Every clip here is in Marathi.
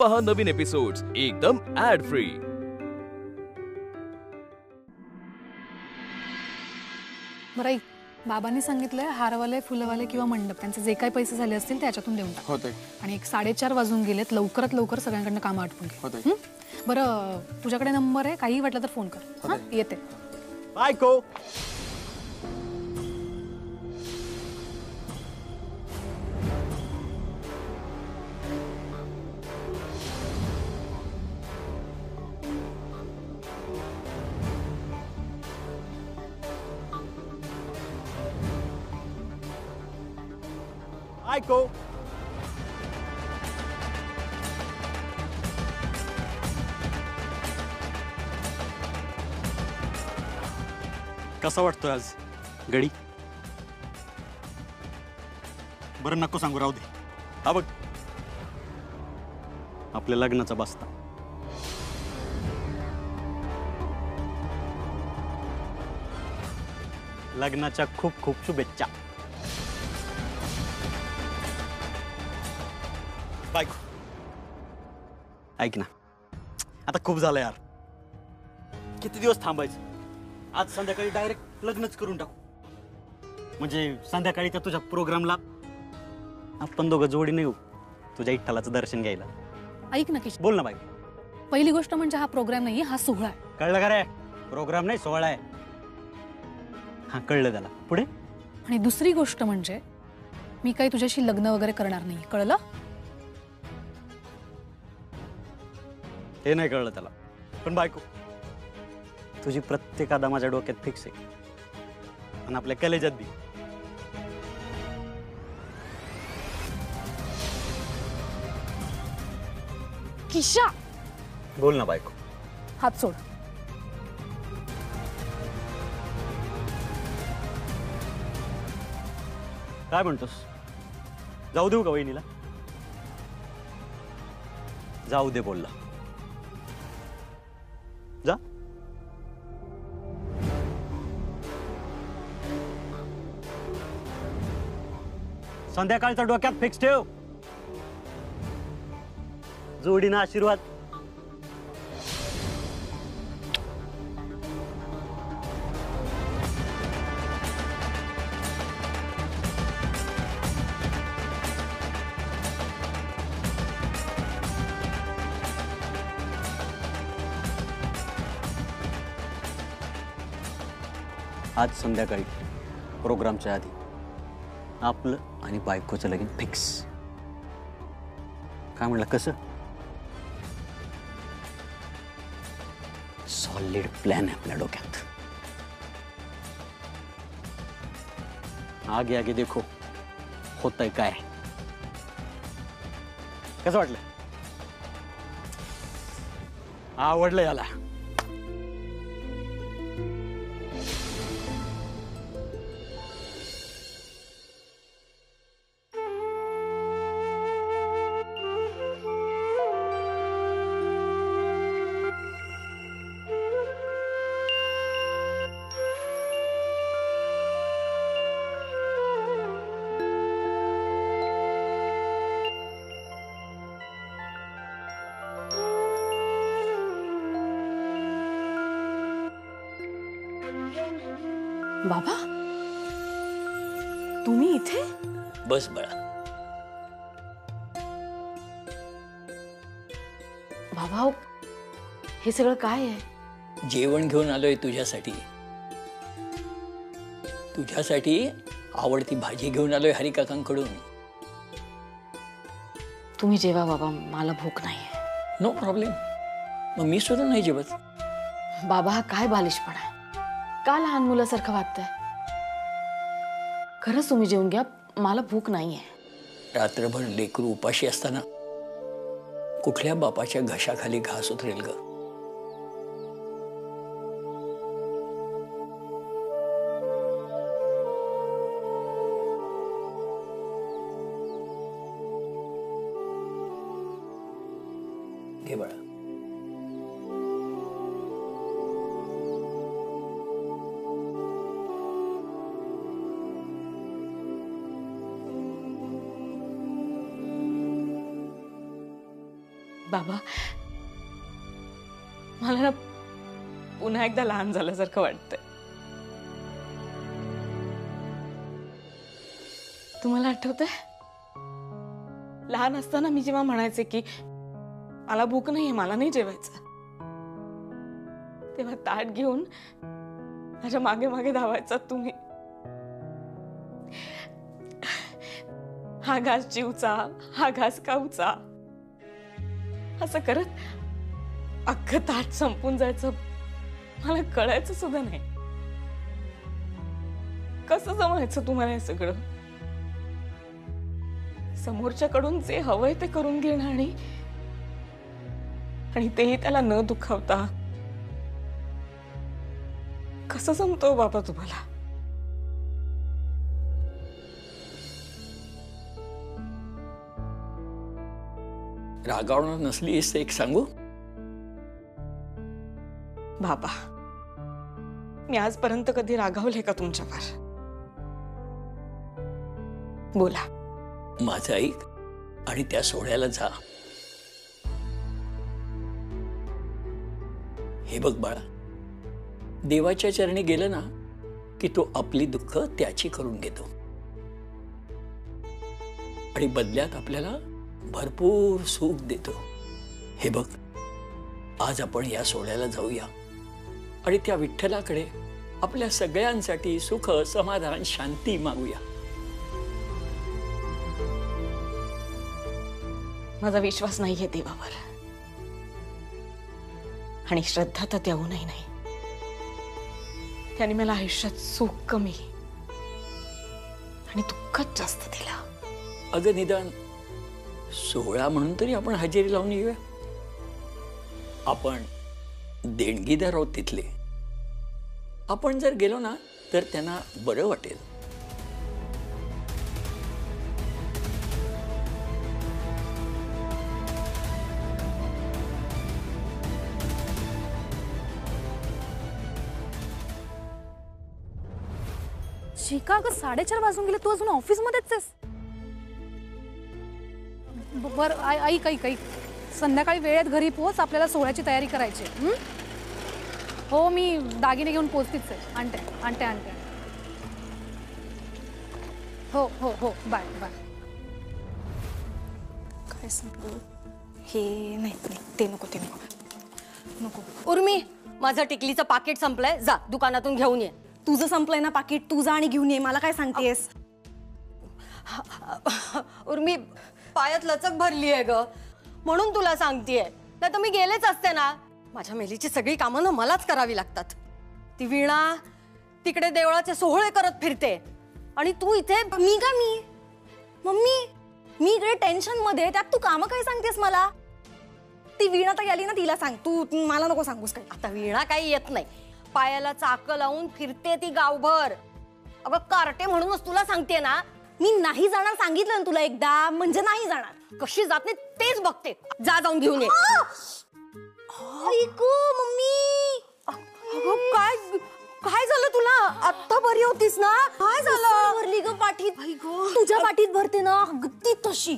पहा नवीन एपिसोड्स एकदम ऍड फ्री। बरं, बाबांनी सांगितलंय हारवाले, फुलवाले किंवा मंडप त्यांचे जे काही पैसे झाले असतील त्याच्यातून देऊन टाक. होते. आणि 4:30 वाजून गेलेत, लवकरात लवकर सगळ्यांकडनं कामं आटपून घे. होते. बरं, तुझ्याकडे नंबर आहे, काही वाटलं तर फोन कर. हां, येते. बायको. बायको. कसा वाटतोय आज गडी? बरं नको सांगू, राहू दे. हा बघ, आपल्या लग्नाचा बस्ता. लग्नाच्या खूप खूप शुभेच्छा. बायको, ऐक ना, आता खूप झालं यार. किती दिवस थांबायचं? आज संध्याकाळी डायरेक्ट लग्नच करून टाकू. म्हणजे संध्याकाळी त्या तुझ्या प्रोग्रामला आपण दोघं जोडीने येऊ तुझ्या इठ्ठलाचं दर्शन घ्यायला. ऐक ना किशोर, बोल ना बाई. पहिली गोष्ट म्हणजे हा प्रोग्राम नाही, हा सोहळा आहे. कळलं का रे? प्रोग्राम नाही, सोहळा आहे. हा कळलं त्याला. पुढे? आणि दुसरी गोष्ट म्हणजे मी काही तुझ्याशी लग्न वगैरे करणार नाही, कळलं? हे नाही कळलं त्याला. पण बायको, तुझी प्रत्येक आदा माझ्या डोक्यात फिक्स आहे आणि आपल्या कलेजात बी. किशा, बोल ना बायको. हात सोड. काय म्हणतोस? जाऊ देऊ का वहिनीला? जाऊ दे बोलला. जा. संध्याकाळचा डोक्यात फिक्स ठेव. जोडीनं आशीर्वाद. आज संध्याकाळी प्रोग्रामच्या आधी आपलं आणि बायकोचं लगीन फिक्स. काय म्हणलं? कसं? सॉलिड प्लॅन आहे आपल्या डोक्यात. आगे आगे देखो होतंय काय. कसं वाटलं? आवडलं याला? बाबा, तुम्ही इथे? बस बाळा. बाबा, हे सगळं काय आहे? जेवण घेऊन आलोय तुझ्यासाठी. तुझ्यासाठी आवडती भाजी घेऊन आलोय हरिकाकांकडून. तुम्ही जेवा बाबा, मला भूक नाहीये. No problem. मग मी सुद्धा नाही जेवत. बाबा, हा काय बालिशपणा आहे? का लहान मुलासारखं वागताय? खरंच तुम्ही जेवून घ्या, मला भूक नाहीये. रात्रभर लेकरू उपाशी असताना कुठल्या बापाच्या घशाखाली घास उतरेल ग? घे बाळा. बाबा, मला ना पुन्हा एकदा लहान झाल्यासारखं वाटतंय. तुम्हाला आठवतंय लहान असताना मी जेव्हा म्हणायचे की मला भूक नाहीये, मला नाही जेवायचं, तेव्हा ताट घेऊन माझ्या मागे मागे धावायचा तुम्ही. हा घास चिवचा, हा घास काऊचा, असं करत अख्खं ताट संपून जायचं. मला कळायचं सुद्धा नाही कसं जमायचं तुम्हाला हे सगळं. समोरच्याकडून जे हवंय ते करून घेणं आणि तेही त्याला न दुखावता कसं जमतो बाबा तुम्हाला. रागावणार नसलीस एक सांगू? बाबा, मी आजपर्यंत कधी रागावले का तुमच्यावर? बोला. माझं ऐक आणि त्या सोहळ्याला जा. हे बघ बाळा, देवाच्या चरणी गेलं ना की तो आपली दुःख त्याची करून घेतो आणि बदल्यात आपल्याला भरपूर सुख देतो. हे बघ, आज आपण या सोहळ्याला जाऊया आणि त्या विठ्ठलाकडे आपल्या सगळ्यांसाठी सुख, समाधान, शांती मागूया. माझा विश्वास नाहीये देवावर आणि श्रद्धा तर देऊनही नाही. त्याने मला आयुष्यात सुख कमी आणि दुःखच जास्त दिलं. अगं निदान सोहळा म्हणून तरी आपण हजेरी लावून येऊया. आपण देणगीदार आहोत तिथले. आपण जर गेलो ना तर त्यांना बरं वाटेल. शिका, अगं 4:30 वाजून गेले, तू अजून ऑफिस मध्येच आहेस. बर ऐक ऐक ऐक, संध्याकाळी वेळेत घरी पोच, आपल्याला सोहळ्याची तयारी करायची. हो, मी दागिने घेऊन पोचतीच आहे. आणते आणते आणते. हो हो हो, बाय बाय. काय सांगू? हे नाही नाही, ते नको, ते नको नको. उर्मी, माझं टिकलीचं पाकिट संपलंय, जा दुकानातून घेऊन ये. तुझं संपलंय ना पाकिट, तू जा आणि घेऊन ये. मला काय सांगतेस? उर्मी, पायात लचक भरली आहे ग, म्हणून तुला सांगतेय. नाही तर मी गेलेच असते ना. माझ्या मेलीची सगळी कामं ना मलाच करावी लागतात. ती वीणा तिकडे देवळाचे सोहळे करत फिरते आणि तू इथे. मी मम्मी, मी इकडे टेन्शन मध्ये, त्यात तू कामं काय सांगतेस मला? ती वीणा तर गेली ना, तिला सांग. तू मला नको सांगूस काय. आता वीणा काही येत नाही, पायाला चाकं लावून फिरते ती गावभर. अगं कार्टे म्हणूनच तुला सांगते ना, मी नाही जाणार सांगितलं ना तुला एकदा, म्हणजे नाही जाणार. कशी जात नाही तेच बघते. जा, जाऊन घेऊन ये. ऐकू मम्मी, काय काय झालं तुला? आत्ता बरी होतीस ना? काय झालं? भरली ग पाठीत. तुझ्या पाठीत भरते ना अगदी तशी.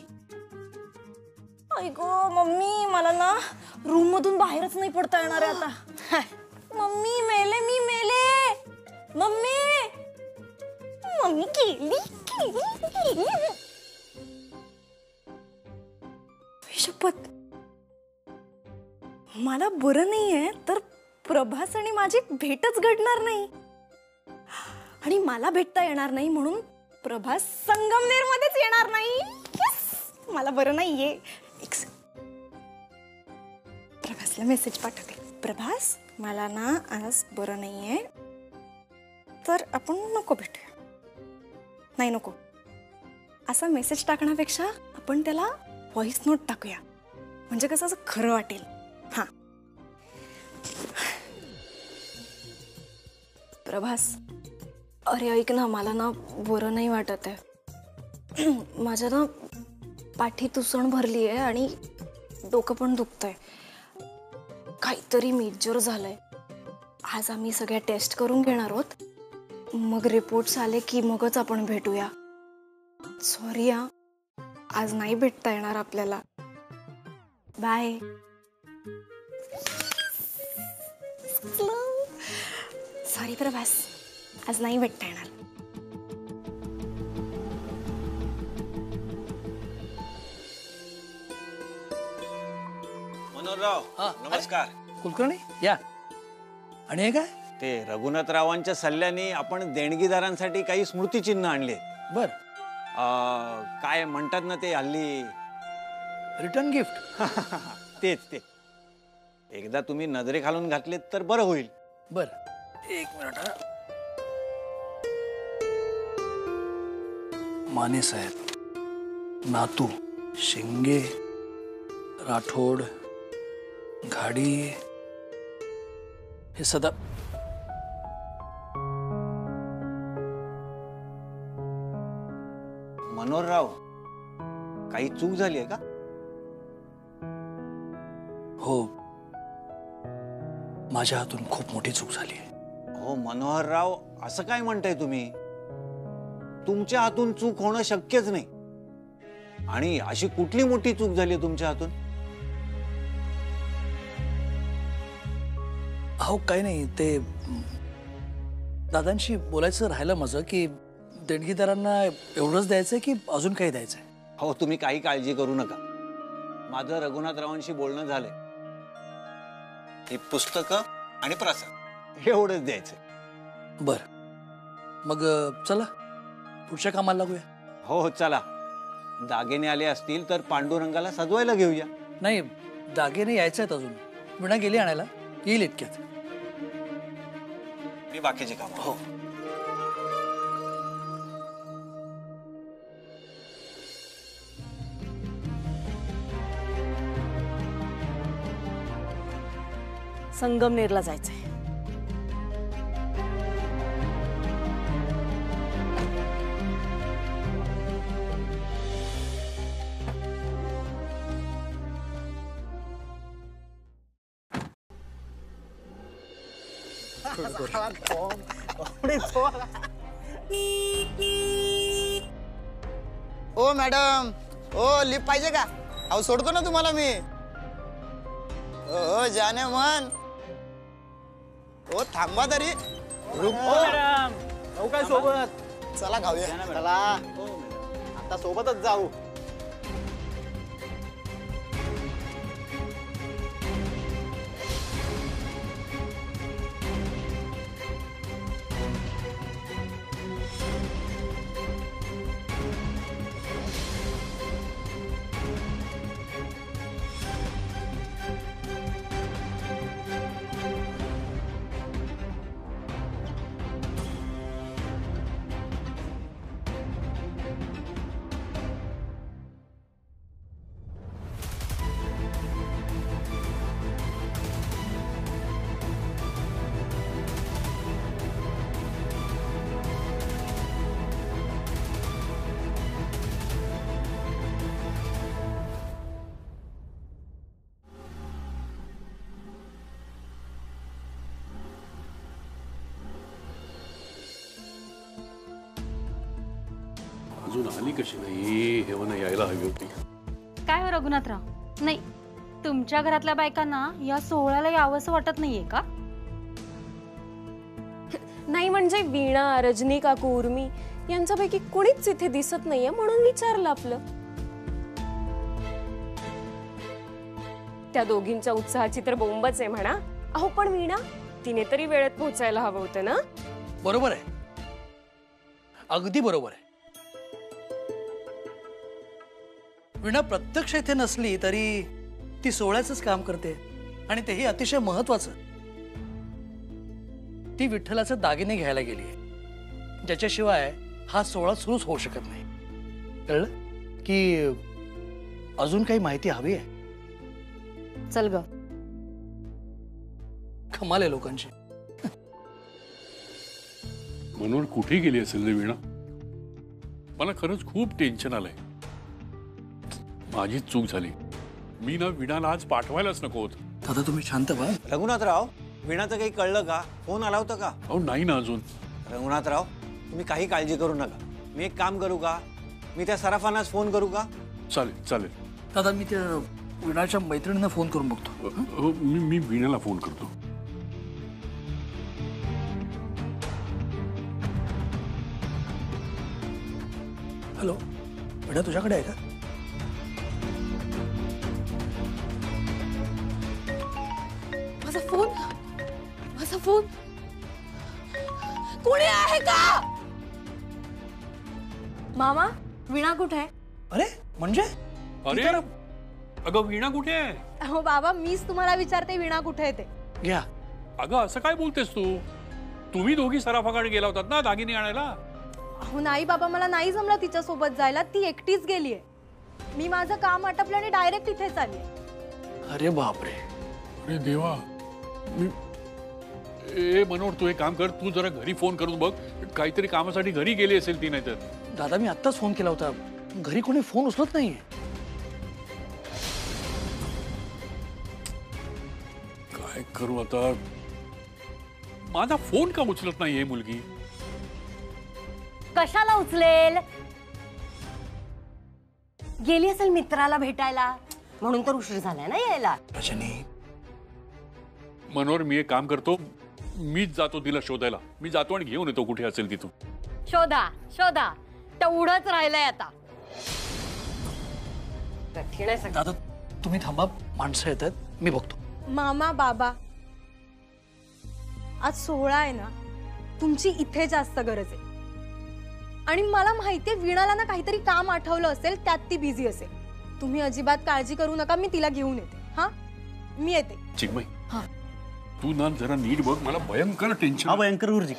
ऐकू मम्मी, मला ना रूम मधून बाहेरच नाही पडता येणार आहे आता. मम्मी मेले, मी मेले. मम्मी, मम्मी केली. शपथ, मला बरं नाहीये तर प्रभास आणि माझी भेटच घडणार नाही आणि मला भेटता येणार नाही म्हणून प्रभास संगमनेर मध्येच येणार नाही. मला बरं नाहीये. प्रभासला मेसेज पाठवते. प्रभास, मला ना आज बरं नाहीये, तर आपण नको भेटूया. नाही नको, असा मेसेज टाकण्यापेक्षा आपण त्याला व्हॉइस नोट टाकूया, म्हणजे कसं असं खरं वाटेल. हा, प्रभास, अरे ऐक ना, मला ना बरं नाही वाटत आहे. माझ्या ना पाठीत उसण भरली आहे आणि डोकं पण दुखतंय. काहीतरी मेजर झालंय. आज आम्ही सगळ्या टेस्ट करून घेणार आहोत, मग रिपोर्ट्स आले की मगच आपण भेटूया. सॉरी हा, आज नाही भेटता येणार आपल्याला. बाय. सॉरी प्रभास, आज नाही भेटता येणार. मनोहरराव नमस्कार. कुलकर्णी या. आणि हे काय? ते रघुनाथरावांच्या सल्ल्याने आपण देणगीदारांसाठी काही स्मृतिचिन्ह आणले. बर. काय म्हणतात ना ते हल्ली रिटर्न गिफ्ट. तेच ते. एकदा तुम्ही नजरे घालून घातलेत तर बरं होईल. बर, एक मिनिट. माने साहेब, नातू, शिंगे, राठोड, घाडी, हे सदा. मनोहरराव, काही चूक झाली आहे का? हो, माझ्या हातून खूप मोठी चूक झाली आहे. हो मनोहरराव, असं काय म्हणताय तुम्ही? तुमच्या हातून चूक होणं शक्यच नाही. आणि अशी कुठली मोठी चूक झाली तुमच्या हातून? अहो काही नाही, ते दादांशी बोलायचं राहिलं माझं की देणगीदारांना एवढंच द्यायचंय की अजून काही द्यायचंय. हो तुम्ही काही काळजी करू नका. माझं रघुनाथरावांशी बोलणं झालंय. ही पुस्तकं आणि प्रसाद एवढंच द्यायचंय. बर, मग चला पुढच्या कामाला लागूया. हो चला. दागिने आले असतील तर पांडुरंगाला सजवायला घेऊया. नाही, दागिने यायचे आहेत अजून. विणा गेली आणायला, येईल इतक्यात. मी बाकीचे काम. हो. संगमनेरला जायचंय. ओ मॅडम, ओ लिफ्ट पाहिजे का? अहो सोडतो ना तुम्हाला मी. ओ जाने मन. ओ थांबा तरी. काय सोबत? चला खाऊया. चला आता सोबतच जाऊ. अजून आली कशी नाही? हे म्हणा यायला हवी होती. काय हो रघुनाथराव, नाही तुमच्या घरातल्या बायकांना या सोहळ्याला यावंसं वाटत नाहीये का? नाही म्हणजे वीणा, रजनी काकू, उर्मी यांच्यापैकी कोणीच इथे दिसत नाहीये म्हणून विचारलं आपलं. त्या दोघींच्या उत्साहाची तर बोंबच आहे म्हणा. अहो पण वीणा, तिने तरी वेळेत पोहोचायला हवं होतं ना. बरोबर आहे, अगदी बरोबर आहे. वीणा प्रत्यक्ष इथे नसली तरी ती सोहळ्याचंच काम करते आणि तेही अतिशय महत्वाचं. ती विठ्ठलाचे दागिने घ्यायला गेली आहे, ज्याच्याशिवाय हा सोहळा सुरूच होऊ शकत नाही. कळलं की अजून काही माहिती हवी आहे? चल ग. कमाल आहे लोकांची. म्हणून कुठे गेली असेल रे वीणा? मला खरंच खूप टेन्शन आलंय. माझीच चूक झाली. मी ना वीणाला आज पाठवायलाच नको होत. दादा तुम्ही शांत व्हा. रघुनाथराव, वीणाचं काही कळलं का? फोन आला होता का? अहो नाही ना अजून. रघुनाथराव, तुम्ही काही काळजी करू नका. मी एक काम करू का? मी त्या सराफांनाच फोन करू का? चालेल चालेल. दादा मी त्या वीणाच्या मैत्रिणींना फोन करून बघतो. मी वीणाला फोन करतो. हॅलो वीणा, तुझ्याकडे आहे का? माझा फोन, माझा फोन, कोणी आहे का? मामा, वीणा कुठे आहे? अरे म्हणजे अरे अगं वीणा कुठे आहे? हो बाबा, मीच तुम्हाला विचारते वीणा कुठे आहे ते. घ्या. अगं असं काय बोलतेस तू? तुम्ही दोघी सराफाकडे गेला होतात ना दागिने आणायला? हो नाही बाबा, मला नाही जमलं तिच्या सोबत जायला. ती एकटीच गेलीये. मी माझं काम आटपलं आणि डायरेक्ट इथेच आली. अरे बापरे. अरे देवा. ए मनोहर, तू एक काम कर, तू जरा घरी फोन करून बघ. काहीतरी कामासाठी घरी गेली असेल ती. नाही तर दादा, मी आत्ताच फोन केला होता, घरी कोणी फोन उचलत नाहीये. काय करू आता? माझा फोन का उचलत नाहीये मुलगी? कशाला उचलेल? गेली असेल मित्राला भेटायला, म्हणून तर उशीर झालाय ना यायला. रजनी, मनोहर, मी एक काम करतो, मीच जातो तिला शोधायला. मी जातो आणि घेऊन येतो कुठे असेल तिथून. शोधा शोधा, तेवढंच राहिलंय आता. कठीण आहे सगळं. दादा तुम्ही थांबा, माणसं येतात, मी बघतो. मामा, बाबा, आज 16 आहे ना, तुमची इथे जास्त गरज आहे. आणि मला माहितीये वीणाला ना काहीतरी काम आठवलं असेल, त्यात ती बिझी असेल. तुम्ही अजिबात काळजी करू नका, मी तिला घेऊन येते. हा, मी येते. चिन्मय, तू ना जरा नीट बघ, मला भयंकर टेन्शन. हा भयंकर गुरुजी,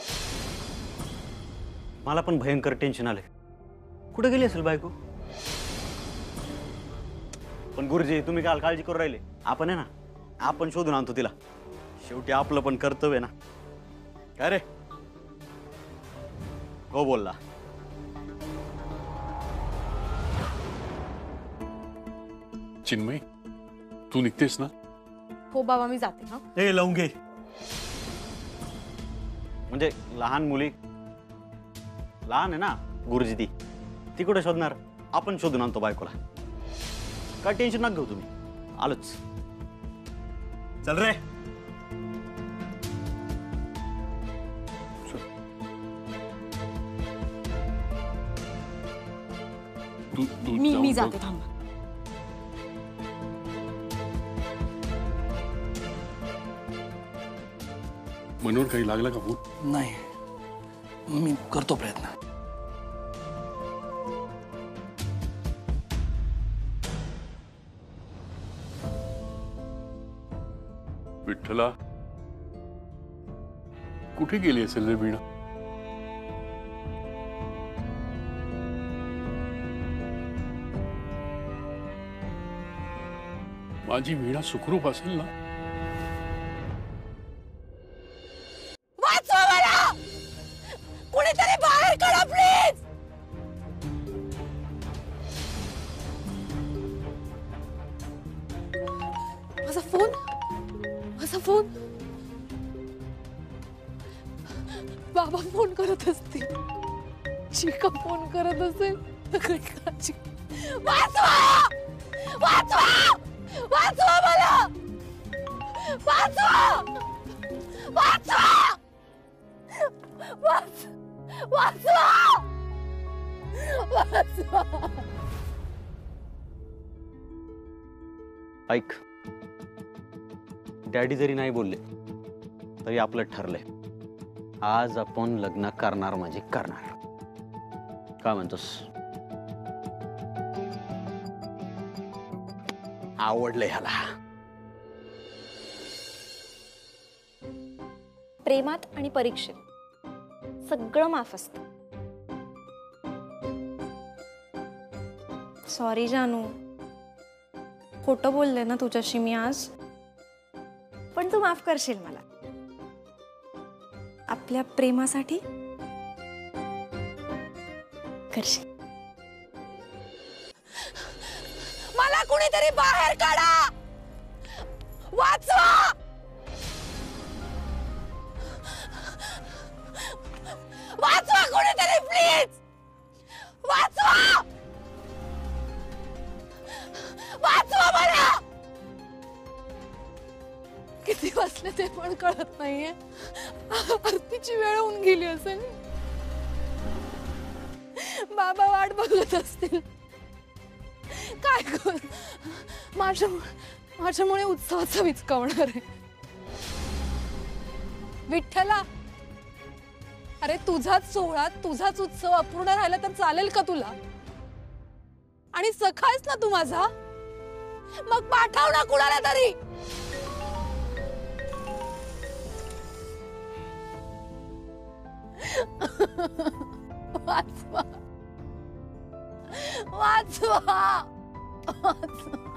मला पण भयंकर टेन्शन आलंय. कुठे गेली असेल बायको? पण गुरुजी, तुम्ही काल काळजी करू राहिले. आपण आहे ना, आपण शोधून आणतो तिला. शेवटी आपलं पण कर्तव्य ना. काय रे, हो बोलला? चिन्मय, तू निघतेस ना? हो बाबा, मी जाते. हा, हे लावून घे. म्हणजे लहान मुली, लहान आहे ना गुरुजी, ती कुठे शोधणार? आपण शोधून आणतो बायकोला. काय टेन्शन नका घेऊ तुम्ही, आलोच. चल रे. मी जाते. थांबा. मनोहर, काही लागला का फोन? नाही, मी करतो प्रयत्न. विठ्ठला, कुठे गेली असेल रे वीणा? माझी वीणा सुखरूप असेल ना? वाचवा मला! कुणीतरी बाहेर काढा प्लीज. माझा फोन, माझा फोन. बाबा फोन करत असतील, चिका फोन करत असेल. वाचवा! वाचवा! वाचवा मला! वाचवा! वाचवा! वाचवा! वाचवा! ऐक, डॅडी जरी नाही बोलले तरी आपलं ठरलंय. आज आपण लग्न करणार म्हणजे करणार. काय म्हणतोस? आवडलंय ह्याला. प्रेमात आणि परीक्षेत सगळं माफ असतं. सॉरी जानू, खोटं बोलले ना तुझ्याशी मी आज, पण तू माफ करशील मला आपल्या प्रेमासाठी? करशील? मला कुणीतरी बाहेर काढा! वाचवा! वाचवा कुणीतरी प्लीज! वाचवा! वाचवा मला! किती वाजले ते पण कळत नाहीये. आरतीची वेळ होऊन गेली असेल. बाबा वाट बघत असतील. काय कर, माझ्यामुळे उत्सवाचा विचकावणार आहे. विठ्ठला, अरे तुझाच सोहळा, तुझाच उत्सव अपूर्ण राहिला तर चालेल का तुला? आणि सखायस ना तू माझा, मग पाठव ना कुणाला तरी. वाचवा, वाचवा, वाचवा.